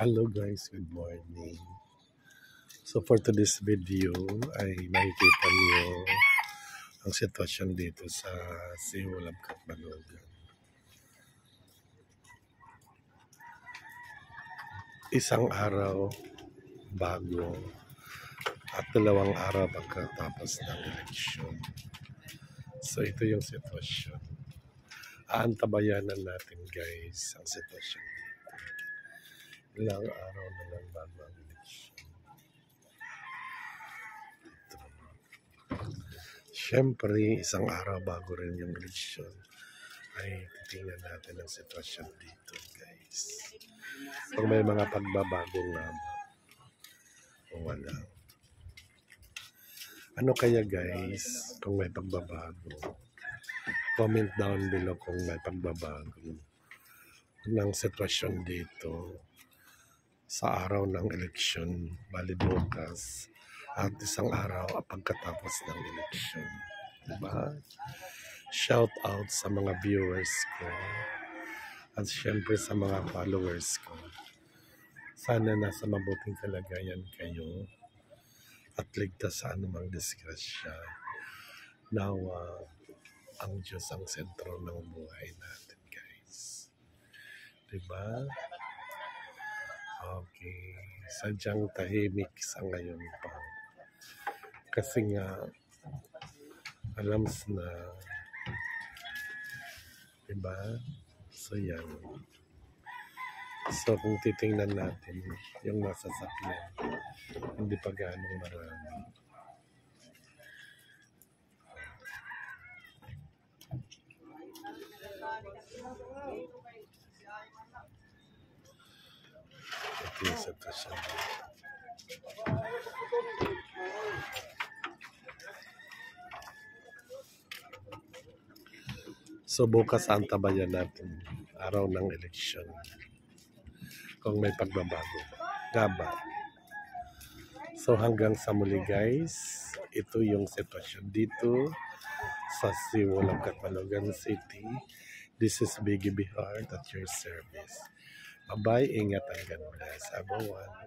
Hello guys, good morning. So for today's video ay makikita niyo ang sitwasyon dito sa Siwalab Catbalogan. Isang araw bago at 2 araw pagkatapos ng eleksyon. So ito yung sitwasyon. Aantabayanan natin guys ang sitwasyon dito. Ilang araw na lang bago ang eleksyon. Siyempre, isang araw bago rin yung eleksyon ay titingnan natin ang sitwasyon dito guys. Kung may mga pagbabago nga ba o wala. Ano kaya guys kung may pagbabago? Comment down below kung may pagbabago ng sitwasyon dito sa araw ng eleksyon, bali bukas at isang araw pagkatapos ng eleksyon. Diba? Shout out sa mga viewers ko at syempre sa mga followers ko. Sana nasa mabuting kalagayan kayo at ligtas sa anumang disgrasya. Nawa ang Diyos ang sentro ng buhay natin guys. Diba? Okay. Sadyang tahimik sa ngayon pa. Kasi nga, alam na, diba? So yan. So kung titingnan natin, yung nasa sakyan, hindi pa ganong marami. Ito yung sitwasyon. So bukas antabayan natin araw ng eleksyon. Kung may pagbabago. Gaba. So hanggang sa muli guys, ito yung sitwasyon dito sa Siwalab Catbalogan City. This is Biggie Bihar at your service. Bye-bye, ingat and God bless everyone.